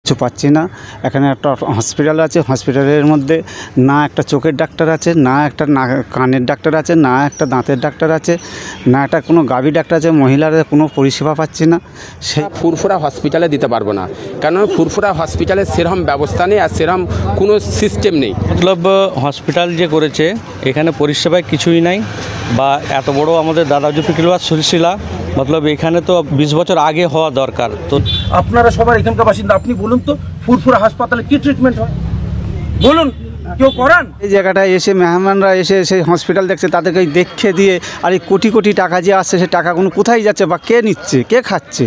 কিছু পাচ্ছি না। এখানে একটা হসপিটাল আছে, হসপিটালের মধ্যে না একটা চোখের ডাক্তার আছে, না একটা কানের ডাক্তার আছে, না একটা দাঁতের ডাক্তার আছে, না একটা কোনো গাভী ডাক্তার আছে। মহিলারা কোনো পরিষেবা পাচ্ছি না। সেই ফুরফুরা হসপিটালে দিতে পারবো না, কারণ ফুরফুরা হসপিটালে সেরকম ব্যবস্থা নেই আর সেরকম কোনো সিস্টেম নেই। মতলব হসপিটাল যে করেছে এখানে পরিষেবায় কিছুই নাই, বা এত বড় আমাদের দাদাজি পিকিলওয়ার সিলসিলা মতলব এখানে তো 20 বছর আগে হওয়া দরকার। তো আপনারা সবার এখানকার বাসিন্দা, আপনি বলুন তো ফুরফুরা হাসপাতালে কি ট্রিটমেন্ট হয় বলুন, কেউ করান? এই জায়গাটায় এসে মেহমানরা এসে সেই হসপিটাল দেখছে, তাদেরকে দেখে দিয়ে আর এই কোটি কোটি টাকা যে আসছে সেই টাকাগুলো কোথায় যাচ্ছে বা কে নিচ্ছে, কে খাচ্ছে?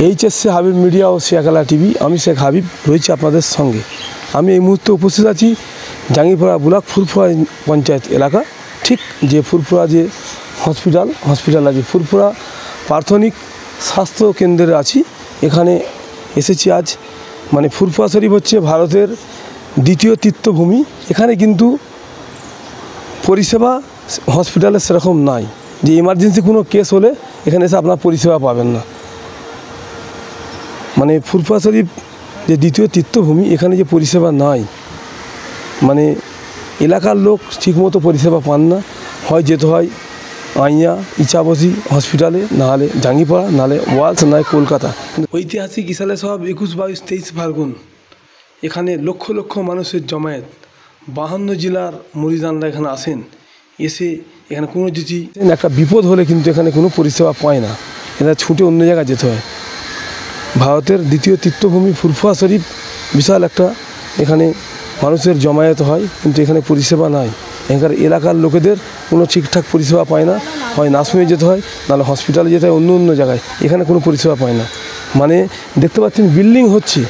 এইচএসসি হাবিব মিডিয়া ও শেখালা টিভি, আমি শেখ হাবিব রয়েছি আপনাদের সঙ্গে। আমি এই মুহূর্তে উপস্থিত আছি জাঙ্গিপাড়া ব্লক ফুরফুরা পঞ্চায়েত এলাকা, ঠিক যে ফুরফুরা যে হসপিটাল আছে, ফুরফুরা প্রাথমিক স্বাস্থ্য কেন্দ্রে আছি। এখানে এসেছি আজ, মানে ফুরফুরা শরীফ হচ্ছে ভারতের দ্বিতীয় তীর্থভূমি। এখানে কিন্তু পরিষেবা হসপিটালে সেরকম নাই, যে ইমার্জেন্সি কোনো কেস হলে এখানে এসে আপনার পরিষেবা পাবেন না। মানে ফুরফুরা শরীফ যে দ্বিতীয় তীর্থভূমি, এখানে যে পরিষেবা নাই, মানে এলাকার লোক ঠিকমতো পরিষেবা পান না। হয় যেতে হয় আইয়া ইচাবসি হসপিটালে, নাহলে জাঙ্গিপাড়া, নাহলে ওয়ালস, নয় কলকাতা। ঐতিহাসিক ইসালে সব 21, 22, 23 ফাল্গুন এখানে লক্ষ লক্ষ মানুষের জমায়েত। 52 জেলার মুরিদানরা এখানে আসেন, এসে এখানে কোনো যদি একটা বিপদ হলে কিন্তু এখানে কোনো পরিষেবা পায় না, এরা ছুটে অন্য জায়গায় যেতে হয়। ভারতের দ্বিতীয় তীর্থভূমি ফুরফুরা শরীফ, বিশাল একটা এখানে মানুষের জমায়েত হয়, কিন্তু এখানে পরিষেবা নাই। এখানকার এলাকার লোকেদের কোনো ঠিকঠাক পরিষেবা পায় না, হয় নার্সিংহোমে যেতে হয়, নাহলে হসপিটালে যেতে হয় অন্য জায়গায়। এখানে কোনো পরিষেবা পায় না। মানে দেখতে পাচ্ছেন বিল্ডিং হচ্ছে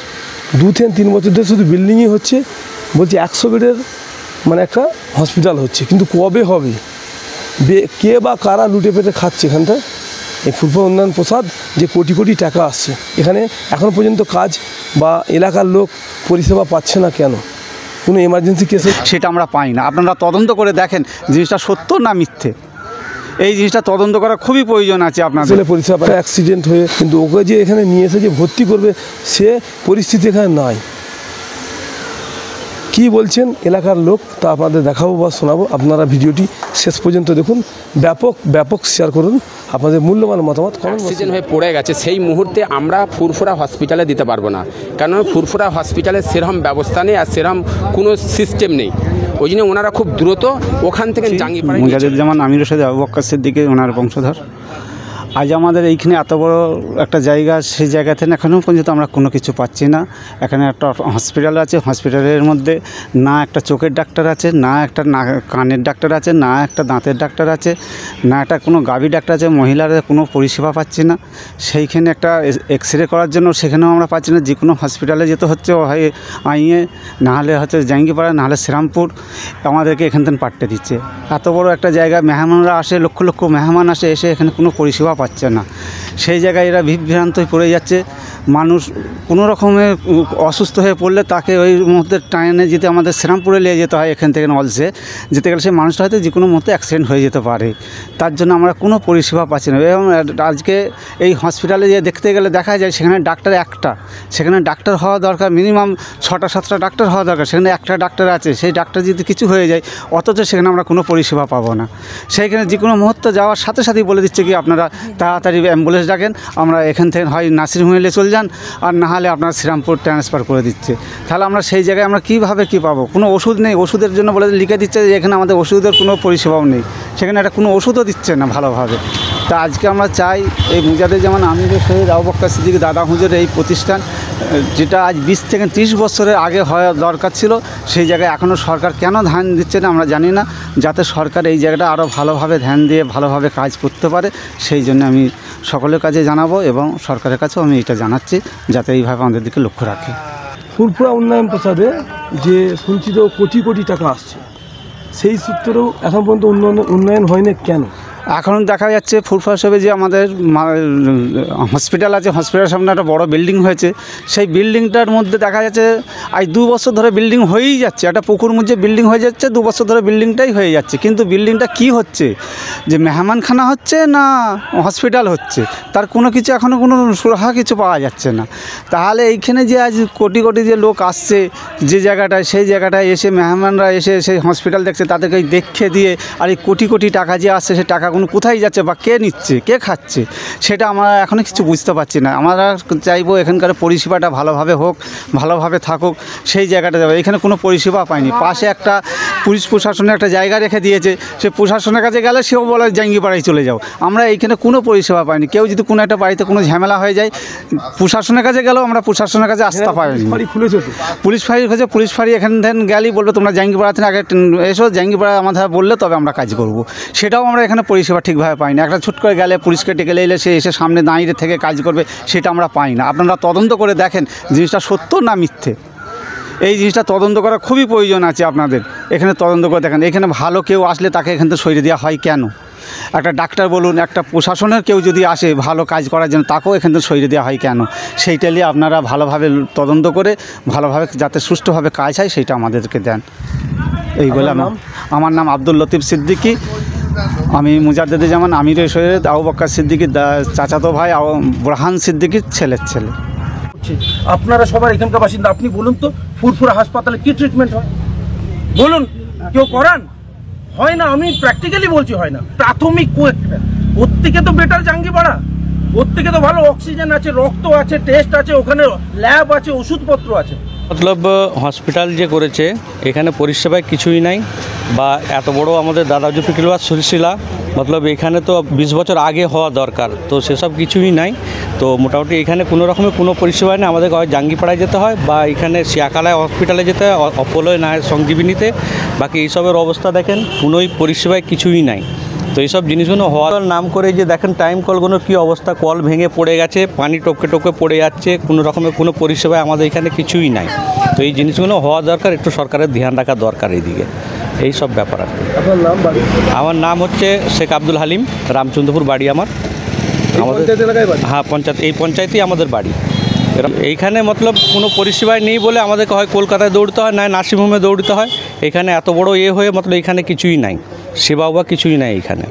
2-3 বছর ধরে, শুধু বিল্ডিংই হচ্ছে। বলছি 100 বেডের মানে একটা হসপিটাল হচ্ছে, কিন্তু কবে হবে? কে বা কারা লুটে পেটে খাচ্ছে এখানটা? এই ফুরফুরা উন্নয়ন প্রসাদ যে কোটি কোটি টাকা আসছে, এখানে এখনও পর্যন্ত কাজ বা এলাকার লোক পরিষেবা পাচ্ছে না কেন? কোনো এমার্জেন্সি কেসে সেটা আমরা পাই না। আপনারা তদন্ত করে দেখেন জিনিসটা সত্য না মিথ্যে, এই জিনিসটা তদন্ত করা খুবই প্রয়োজন আছে আপনাদের। পরিষেবা অ্যাক্সিডেন্ট হয়ে, কিন্তু ওকে যে এখানে নিয়ে এসে যে ভর্তি করবে সে পরিস্থিতি এখানে নাই। কি বলছেন এলাকার লোক তা আপনাদের দেখাবো বা শোনাবো। আপনারা ভিডিওটি শেষ পর্যন্ত দেখুন, ব্যাপক শেয়ার করুন, আপনাদের মূল্যবান মতামত অক্সিজেন হয়ে পড়ে গেছে, সেই মুহূর্তে আমরা ফুরফুরা হসপিটালে দিতে পারবো না, কারণ ফুরফুরা হসপিটালে সেরকম ব্যবস্থা নেই আর সেরকম কোনো সিস্টেম নেই। ওই জন্য ওনারা খুব দ্রুত ওখান থেকে জাঙ্গিপাড়া। মুজাহিদুজ্জামান আমিরের সাথে আবু বকর সিদ্দিকী ওনার বংশধর। আজ আমাদের এইখানে এত বড় একটা জায়গা, সেই জায়গা থেকে এখনও পর্যন্ত আমরা কোনো কিছু পাচ্ছি না। এখানে একটা হসপিটাল আছে, হসপিটালের মধ্যে না একটা চোখের ডাক্তার আছে, না একটা কানের ডাক্তার আছে, না একটা দাঁতের ডাক্তার আছে, না একটা কোনো গাভী ডাক্তার আছে। মহিলারা কোনো পরিষেবা পাচ্ছি না। সেইখানে একটা এক্স রে করার জন্য সেখানেও আমরা পাচ্ছি না। যে কোনো হসপিটালে যেতে হচ্ছে, হয় আইয়ে, নাহলে হচ্ছে জাঙ্গিপাড়া, নাহলে শ্রীরামপুর, আমাদেরকে এখান থেকে পাঠিয়ে দিচ্ছে। এত বড় একটা জায়গা, মেহমানরা আসে, লক্ষ লক্ষ মেহমান আসে, এসে এখানে কোনো পরিষেবা পাচ্ছে না। সেই জায়গায় এরা বিভ্রান্ত হয়ে পড়ে যাচ্ছে। মানুষ কোনো রকমে অসুস্থ হয়ে পড়লে তাকে ওই মুহূর্তে টাইনে যেতে আমাদের শ্রীরামপুরে নিয়ে যেতে হয়। এখান থেকে অলসে যেতে গেলে সেই মানুষটা হয়তো যে কোনো মুহূর্তে অ্যাক্সিডেন্ট হয়ে যেতে পারে। তার জন্য আমরা কোনো পরিষেবা পাচ্ছি না। এবং আজকে এই হসপিটালে যে দেখতে গেলে দেখা যায় সেখানে ডাক্তার একটা, সেখানে ডাক্তার হওয়া দরকার মিনিমাম 6টা-7টা ডাক্তার হওয়া দরকার, সেখানে একটা ডাক্তার আছে। সেই ডাক্তার যদি কিছু হয়ে যায়, অথচ সেখানে আমরা কোনো পরিষেবা পাবো না। সেইখানে যে কোনো মুহূর্তে যাওয়ার সাথে সাথেই বলে দিচ্ছে কি আপনারা তাড়াতাড়ি অ্যাম্বুলেন্স ডাকেন, আমরা এখান থেকে হয় নার্সিংহোমে চলে যান, আর না হলে আপনার শ্রীরামপুর ট্রান্সফার করে দিচ্ছে। তাহলে আমরা সেই জায়গায় আমরা কীভাবে কী পাবো? কোনো ওষুধ নেই, ওষুধের জন্য বলে লিখে দিচ্ছে যে এখানে আমাদের ওষুধের কোনো পরিষেবাও নেই, সেখানে একটা কোনো ওষুধও দিচ্ছে না ভালোভাবে। তা আজকে আমরা চাই এই মুজাহিদুজ্জামান আমিরের শহীদ আবু বকর সিদ্দিকী দাদা হুজুর এই প্রতিষ্ঠান, যেটা আজ 20 থেকে 30 বছরের আগে হওয়া দরকার ছিল, সেই জায়গায় এখনও সরকার কেন ধ্যান দিচ্ছে না আমরা জানি না। যাতে সরকার এই জায়গাটা আরও ভালোভাবে ধ্যান দিয়ে ভালোভাবে কাজ করতে পারে, সেই জন্য আমি সকলের কাছে জানাবো এবং সরকারের কাছেও আমি এটা জানাচ্ছি যাতে এইভাবে আমাদের দিকে লক্ষ্য রাখে। ফুরফুরা উন্নয়ন প্রসাদে যে সঞ্চিত কোটি কোটি টাকা আসছে, সেই সূত্রেও এখন পর্যন্ত উন্নয়ন হয়নি কেন? এখন দেখা যাচ্ছে ফুরফুরা হিসেবে যে আমাদের হসপিটাল আছে, হসপিটালের সামনে একটা বড় বিল্ডিং হয়েছে। সেই বিল্ডিংটার মধ্যে দেখা যাচ্ছে আজ 2 বছর ধরে বিল্ডিং হয়েই যাচ্ছে, একটা পুকুর মধ্যে বিল্ডিং হয়ে যাচ্ছে, 2 বছর ধরে বিল্ডিংটাই হয়ে যাচ্ছে। কিন্তু বিল্ডিংটা কি হচ্ছে, যে মেহমানখানা হচ্ছে না হসপিটাল হচ্ছে, তার কোনো কিছু এখনও কোনো সুরাহা কিছু পাওয়া যাচ্ছে না। তাহলে এইখানে যে আজ কোটি কোটি যে লোক আসছে যে জায়গাটায়, সেই জায়গাটায় এসে মেহমানরা এসে সেই হসপিটাল দেখছে, তাদেরকে দেখে দিয়ে আর এই কোটি কোটি টাকা যে আসছে, সেই টাকাগুলো কোথায় যাচ্ছে বা কে নিচ্ছে, কে খাচ্ছে, সেটা আমরা এখনও কিছু বুঝতে পারছি না। আমরা চাইবো এখানকার পরিষেবাটা ভালোভাবে হোক, ভালোভাবে থাকুক, সেই জায়গাটা যাবে। এখানে কোনো পরিষেবা পাইনি। পাশে একটা পুলিশ প্রশাসনের একটা জায়গা রেখে দিয়েছে, সে প্রশাসনের কাছে গেলে সেও বলে জাঙ্গিপাড়ায় চলে যাও। আমরা এইখানে কোনো পরিষেবা পাইনি। কেউ যদি কোনো একটা বাড়িতে কোনো ঝামেলা হয়ে যায়, প্রশাসনের কাছে গেলেও আমরা প্রশাসনের কাছে আসতে পারিনি। পুলিশ ফাঁড়ি হয়েছে, পুলিশ ফাঁড়ি এখান থেকে গেলেই বলবে তোমরা জাঙ্গিপাড়া থেকে আগে এসো, জাঙ্গিপাড়া আমাদের বললে তবে আমরা কাজ করব। সেটাও আমরা এখানে পরিষেবা ঠিকভাবে পাই না। একটা ছুট করে গেলে পুলিশকে ডেকে এলে সে এসে সামনে দাঁড়িয়ে থেকে কাজ করবে, সেটা আমরা পাই না। আপনারা তদন্ত করে দেখেন জিনিসটা সত্য না মিথ্যে, এই জিনিসটা তদন্ত করা খুবই প্রয়োজন আছে আপনাদের। এখানে তদন্ত করে দেখেন, এখানে ভালো কেউ আসলে তাকে এখান থেকে সরিয়ে দেওয়া হয় কেন? একটা ডাক্তার বলুন, একটা প্রশাসনের কেউ যদি আসে ভালো কাজ করার জন্য, তাকেও এখান থেকে সরিয়ে দেওয়া হয় কেন? সেইটা নিয়ে আপনারা ভালোভাবে তদন্ত করে ভালোভাবে যাতে সুষ্ঠুভাবে কাজ হয় সেইটা আমাদেরকে দেন। এই বলে আমার নাম আব্দুল লতিফ সিদ্দিকী। আমি মুজাদ্দেদে জামান আমির সৈয়দ আবু বকর সিদ্দিকীর চাচাতো ভাই বুরহান সিদ্দিকীর ছেলের ছেলে। আপনারা সবার এখানকার বাসিন্দা, আপনি বলুন তো ফুরফুরা হাসপাতালে কি ট্রিটমেন্ট হয়? বলুন, কেউ করান? হয় না, আমি প্র্যাকটিক্যালি বলছি হয় না। প্রাথমিক ওর থেকে তো বেটার জাঙ্গিপাড়া, ওর থেকে তো ভালো অক্সিজেন আছে, রক্ত আছে, টেস্ট আছে, ওখানে ল্যাব আছে, ওষুধপত্র আছে। মতলব হসপিটাল যে করেছে এখানে পরিষেবায় কিছুই নাই, বা এত বড় আমাদের দাদাজি পিকিলওয়ার সিলসিলা, মতলব এখানে তো 20 বছর আগে হওয়া দরকার, তো সেসব কিছুই নাই। তো মোটামুটি এখানে কোনো রকমের কোনো পরিষেবা নেই। আমাদেরকে হয় জাঙ্গিপাড়ায় যেতে হয়, বা এখানে শিয়াকালায় হসপিটালে যেতে হয়, অপোলোয় না সঞ্জীবিনীতে। বাকি এইসবের অবস্থা দেখেন, কোনোই পরিষেবায় কিছুই নাই। তো এইসব জিনিসগুলো হওয়ার নাম করে যে দেখেন টাইম কলগুলোর কী অবস্থা, কল ভেঙে পড়ে গেছে, পানি টপকে টপকে পড়ে যাচ্ছে, কোনো রকমের কোনো পরিষেবায় আমাদের এখানে কিছুই নাই। তো এই জিনিসগুলো হওয়া দরকার, একটু সরকারের ধ্যান রাখা দরকার এইদিকে, এই সব ব্যাপার আর কি। আপনার নাম, বাড়ি? আমার নাম হচ্ছে শেখ আব্দুল হালিম, রামচন্দ্রপুর বাড়ি আমার। আমাদের এলাকায় বাড়ি? হ্যাঁ, এই পঞ্চায়েতেই আমাদের বাড়ি। এইখানে মতলব কোনো পরিষেবায় নেই বলে আমাদেরকে হয় কলকাতায় দৌড়তে হয়, না নার্সিংহোমে দৌড়তে হয়। এখানে এত বড় হয়ে মতলব এখানে কিছুই নাই, সেবা বা কিছুই নাই এখানে।